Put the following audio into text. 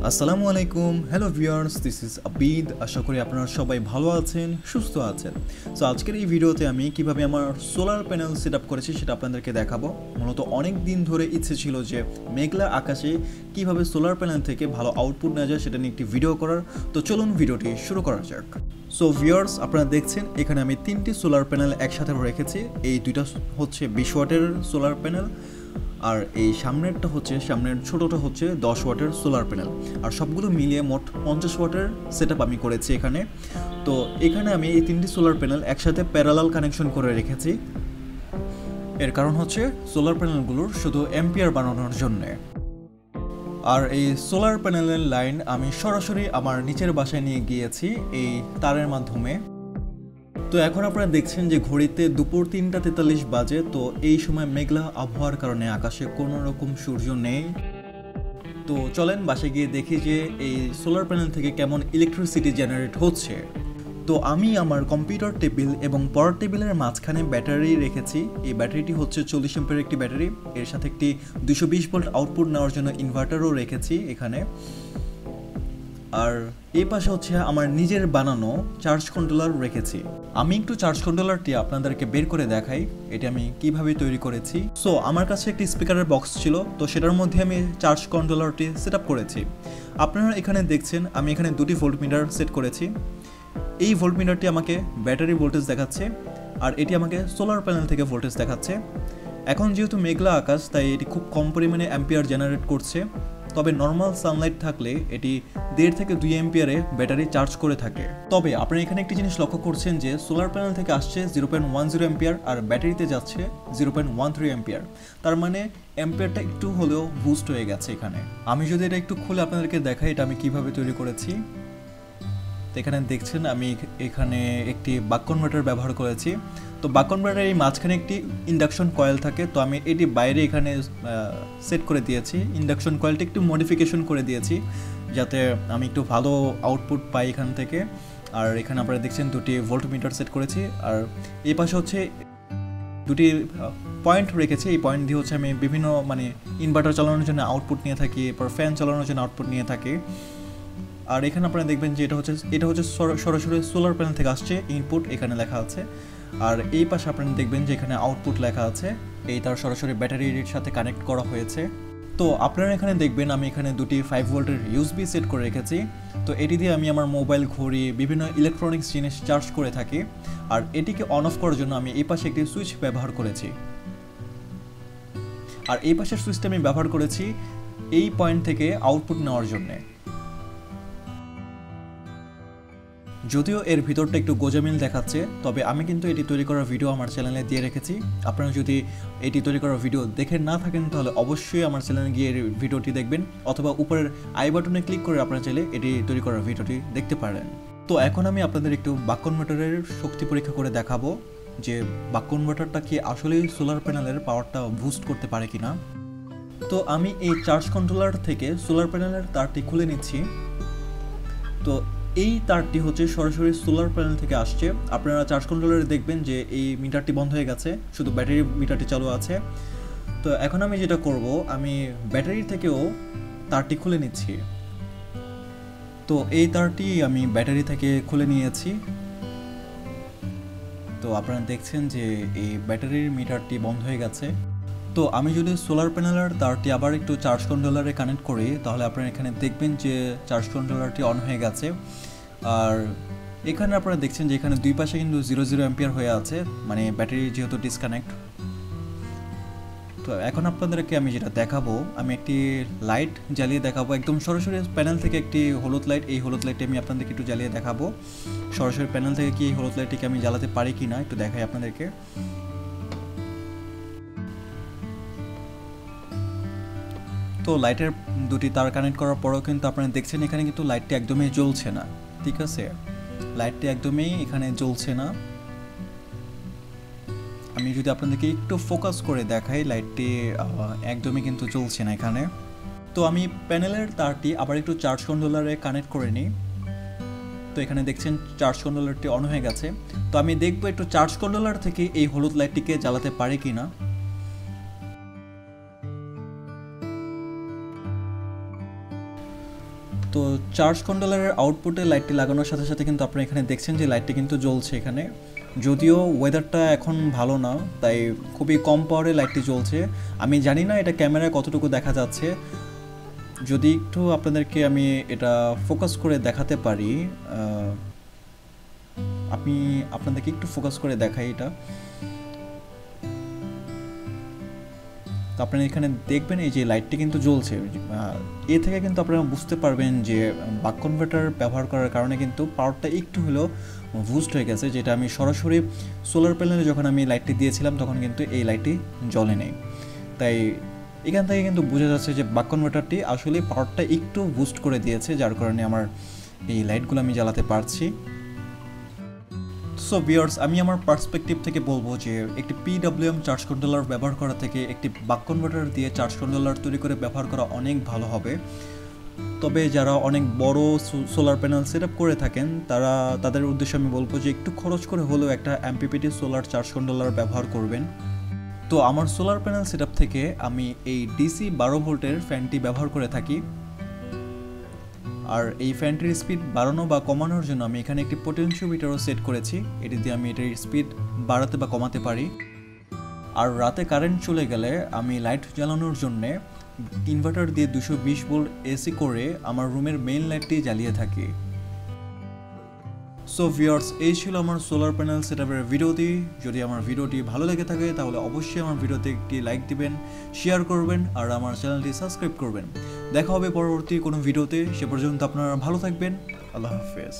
আসসালামু আলাইকুম, hello viewers, this is Abid. আশা করি আপনারা সবাই ভালো আছেন, সুস্থ আছেন। সো আজকের এই ভিডিওতে আমি কিভাবে আমার সোলার প্যানেল সেট আপ করেছি সেটা আপনাদেরকে দেখাবো। মূলত অনেক দিন ধরে ইচ্ছে ছিল যে মেঘলা আকাশে কিভাবে সোলার প্যানেল থেকে ভালো আউটপুট নেওয়া যায় সেটা নিয়ে একটি ভিডিও করার। তো চলুন ভিডিওটি শুরু করা যাক। সো ভিউয়ার্স, আপনারা দেখছেন এখানে আমি 3টি সোলার প্যানেল একসাথে রেখেছি। এই দুইটা হচ্ছে 20 ওয়াটের সোলার প্যানেল, আর এই সামনেরটা হচ্ছে ছোটোটা হচ্ছে 10 ওয়াটের সোলার প্যানেল, আর সবগুলো মিলিয়ে মোট 50 ওয়াটের সেট আমি করেছি এখানে। তো এখানে আমি এই 3টি সোলার প্যানেল একসাথে প্যারালাল কানেকশন করে রেখেছি। এর কারণ হচ্ছে সোলার প্যানেলগুলোর শুধু অ্যাম্পিয়ার বানানোর জন্যে। আর এই সোলার প্যানেলের লাইন আমি সরাসরি আমার নিচের বাসায় নিয়ে গিয়েছি এই তারের মাধ্যমে। তো এখন আপনারা দেখছেন যে ঘড়িতে দুপুর 3:43 বাজে। তো এই সময় মেঘলা আবহাওয়ার কারণে আকাশে কোনো রকম সূর্য নেই। তো চলেন বাসায় গিয়ে দেখি যে এই সোলার প্যানেল থেকে কেমন ইলেকট্রিসিটি জেনারেট হচ্ছে। তো আমি আমার কম্পিউটার টেবিল এবং পড়ার টেবিলের মাঝখানে ব্যাটারি রেখেছি। এই ব্যাটারিটি হচ্ছে 40 এম্পিয়ারের একটি ব্যাটারি। এর সাথে একটি 220 ভোল্ট আউটপুট নেওয়ার জন্য ইনভার্টারও রেখেছি এখানে। আর এই পাশে হচ্ছে আমার নিজের বানানো চার্জ কন্ট্রোলার রেখেছি। আমি একটু চার্জ কন্ট্রোলারটি আপনাদেরকে বের করে দেখাই এটা আমি কিভাবে তৈরি করেছি। সো আমার কাছে একটি স্পিকারের বক্স ছিল, তো সেটার মধ্যে আমি চার্জ কন্ট্রোলারটি সেট আপ করেছি। আপনারা এখানে দেখছেন আমি এখানে 2টি ভোল্টমিটার সেট করেছি। এই ভোল্টমিটারটি আমাকে ব্যাটারি ভোল্টেজ দেখাচ্ছে, আর এটি আমাকে সোলার প্যানেল থেকে ভোল্টেজ দেখাচ্ছে। এখন যেহেতু মেঘলা আকাশ, তাই এটি খুব কম পরিমাণে অ্যাম্পিয়ার জেনারেট করছে। তবে নর্মাল সানলাইট থাকলে এটি 1.5 থেকে 2 অ্যাম্পিয়ারে ব্যাটারি চার্জ করে থাকে। তবে আপনারা এখানে একটি জিনিস লক্ষ্য করছেন যে সোলার প্যানেল থেকে আসছে 0.10 অ্যাম্পিয়ার, আর ব্যাটারিতে যাচ্ছে 0.13 অ্যাম্পিয়ার। তার মানে অ্যাম্পিয়ারটা একটু হলেও বুস্ট হয়ে গেছে এখানে। আমি যদি এটা একটু খুলে আপনাদেরকে দেখাই এটা আমি কিভাবে তৈরি করেছি। তো এখানে দেখছেন আমি এখানে একটি বাক কনভার্টার ব্যবহার করেছি। তো বাক কনভার্টারের এই মাঝখানে একটি ইন্ডাকশন কয়েল থাকে, তো আমি এটি বাইরে এখানে সেট করে দিয়েছি। ইন্ডাকশন কয়েলটি একটু মডিফিকেশন করে দিয়েছি যাতে আমি একটু ভালো আউটপুট পাই এখান থেকে। আর এখানে আপনারা দেখছেন 2টি ভোল্টমিটার সেট করেছি, আর এই পাশে হচ্ছে 2টি পয়েন্ট রেখেছি। এই পয়েন্ট দিয়ে হচ্ছে আমি বিভিন্ন ইনভার্টার চালানোর জন্য আউটপুট নিয়ে থাকি, এরপর ফ্যান চালানোর জন্য আউটপুট নিয়ে থাকি। আর এখানে আপনারা দেখবেন যে এটা হচ্ছে সরাসরি সোলার প্যানেল থেকে আসছে ইনপুট, এখানে লেখা আছে। আর এই পাশে আপনারা দেখবেন যে এখানে আউটপুট লেখা আছে, এই তার সরাসরি ব্যাটারির সাথে কানেক্ট করা হয়েছে। তো আপনারা এখানে দেখবেন আমি এখানে 2টি 5 ভোল্টের ইউএসবি সেট করে রেখেছি। তো এটি দিয়ে আমি আমার মোবাইল, ঘড়ি, বিভিন্ন ইলেকট্রনিক্স জিনিস চার্জ করে থাকি। আর এটিকে অন অফ করার জন্য আমি এই পাশে একটি সুইচ ব্যবহার করেছি। আর এই পাশের সুইচটা আমি ব্যবহার করেছি এই পয়েন্ট থেকে আউটপুট নেওয়ার জন্যে। যদিও এর ভিতরটা একটু গোজামিল দেখাচ্ছে, তবে আমি কিন্তু এটি তৈরি করার ভিডিও আমার চ্যানেলে দিয়ে রেখেছি। আপনারা যদি এটি তৈরি করার ভিডিও দেখে না থাকেন তাহলে অবশ্যই আমার চ্যানেলে গিয়ে ভিডিওটি দেখবেন, অথবা উপরের আই বাটনে ক্লিক করে আপনারা চাইলে এটি তৈরি করার ভিডিওটি দেখতে পারেন। তো এখন আমি আপনাদের একটু বাক কনভার্টারের শক্তি পরীক্ষা করে দেখাবো যে বাক কনভার্টারটা কি আসলেই সোলার প্যানেলের পাওয়ারটা বুস্ট করতে পারে কিনা। তো আমি এই চার্জ কন্ট্রোলার থেকে সোলার প্যানেলের তারটি খুলে নিচ্ছি। তো এই তারটি হচ্ছে সরাসরি সোলার প্যানেল থেকে আসছে। আপনারা চার্জ কন্ট্রোলারে দেখবেন যে এই মিটারটি বন্ধ হয়ে গেছে, শুধু ব্যাটারি মিটারটি চালু আছে। তো এখন আমি যেটা করব, আমি ব্যাটারি থেকেও তারটি খুলে নিচ্ছি। তো এই তারটি আমি ব্যাটারি থেকে খুলে নিয়েছি। তো আপনারা দেখছেন যে এই ব্যাটারির মিটারটি বন্ধ হয়ে গেছে। তো আমি যদি সোলার প্যানেলের তারটি আবার একটু চার্জ কন্ট্রোলারে কানেক্ট করি তাহলে আপনারা এখানে দেখবেন যে চার্জ কন্ট্রোলারটি অন হয়ে গেছে। আর এখানে আপনারা দেখছেন যে এখানে দুই পাশে কিন্তু 0.0 অ্যাম্পিয়ার হয়ে আছে, ব্যাটারি যেহেতু ডিসকানেক্ট। তো এখন আপনাদেরকে আমি যেটা দেখাবো, আমি একটি লাইট জ্বালিয়ে দেখাবো একদম সরাসরি প্যানেল থেকে, একটি হলুদ লাইট। এই হলুদ লাইটটি আমি আপনাদেরকে একটু জ্বালিয়ে দেখাবো সরাসরি প্যানেল থেকে। কি এই হলুদ লাইটটিকে আমি জ্বালাতে পারি কি না একটু দেখাই আপনাদেরকে। তো লাইটের 2টি তার কানেক্ট করার পরেও কিন্তু আপনারা দেখছেন এখানে কিন্তু লাইটটি একদমই জ্বলছে না। ঠিক আছে, লাইটটি একদমই এখানে জ্বলছে না। আমি যদি আপনাদেরকে একটু ফোকাস করে দেখাই, লাইটটি একদমই কিন্তু জ্বলছে না এখানে। তো আমি প্যানেলের তারটি আবার একটু চার্জ কন্ট্রোলারে কানেক্ট করে নিই। তো এখানে দেখছেন চার্জ কন্ট্রোলারটি অন হয়ে গেছে। তো আমি দেখবো একটু চার্জ কন্ট্রোলার থেকে এই হলুদ লাইটটিকে জ্বালাতে পারি কিনা। তো চার্জ কন্ট্রোলারের আউটপুটে লাইটটি লাগানোর সাথে সাথে কিন্তু আপনারা এখানে দেখছেন যে লাইটটি কিন্তু জ্বলছে এখানে। যদিও ওয়েদারটা এখন ভালো না, তাই খুবই কম পাওয়ারে লাইটটি জ্বলছে। আমি জানি না এটা ক্যামেরায় কতটুকু দেখা যাচ্ছে, যদি একটু আপনাদেরকে আমি এটা ফোকাস করে দেখাতে পারি, আমি আপনাদেরকে একটু ফোকাস করে দেখাই এটা। তো আপনারা এখানে দেখবেন এই যে লাইটটি কিন্তু জ্বলছে। এ থেকে কিন্তু আপনারা বুঝতে পারবেন যে বাক কনভার্টার ব্যবহার করার কারণে কিন্তু পাওয়ারটা একটু হলেও বুস্ট হয়ে গেছে, যেটা আমি সরাসরি সোলার প্যানেলে যখন আমি লাইটটি দিয়েছিলাম তখন কিন্তু এই লাইটটি জ্বলে নেই। তাই এখান থেকে কিন্তু বোঝা যাচ্ছে যে বাক কনভার্টারটি আসলে পাওয়ারটা একটু বুস্ট করে দিয়েছে, যার কারণে আমার এই লাইটগুলো আমি জ্বালাতে পারছি। সো ভিউয়ার্স, আমি আমার পার্সপেক্টিভ থেকে বলবো যে একটি পিডব্লিউএম চার্জ কন্ট্রোলার ব্যবহার করা থেকে একটি বাক কনভার্টার দিয়ে চার্জ কন্ট্রোলার তৈরি করে ব্যবহার করা অনেক ভালো হবে। তবে যারা অনেক বড় সোলার প্যানেল সেট আপ করে থাকেন তাদের উদ্দেশ্যে আমি বলবো যে একটু খরচ করে হলেও একটা এমপিপিটি সোলার চার্জ কন্ট্রোলার ব্যবহার করবেন। তো আমার সোলার প্যানেল সেট আপ থেকে আমি এই ডিসি 12 ভোল্টের ফ্যানটি ব্যবহার করে থাকি। আর এই ফ্যানটির স্পিড বাড়ানো বা কমানোর জন্য আমি এখানে একটি পোটেনশিওমিটারও সেট করেছি, এটি দিয়ে আমি এটার স্পিড বাড়াতে বা কমাতে পারি। আর রাতে কারেন্ট চলে গেলে আমি লাইট জ্বালানোর জন্য ইনভার্টার দিয়ে 220 ভোল্ট এসি করে আমার রুমের মেইন লাইটটি জ্বালিয়ে থাকি। সো ভিউয়ার্স, এই ছিল আমার সোলার প্যানেল সেটআপের ভিডিওটি। যদি আমার ভিডিওটি ভালো লেগে থাকে তাহলে অবশ্যই আমার ভিডিওতে একটি লাইক দিবেন, শেয়ার করবেন আর আমার চ্যানেলটি সাবস্ক্রাইব করবেন। দেখা হবে পরবর্তী কোনো ভিডিওতে, সে পর্যন্ত আপনারা ভালো থাকবেন। আল্লাহ হাফেজ।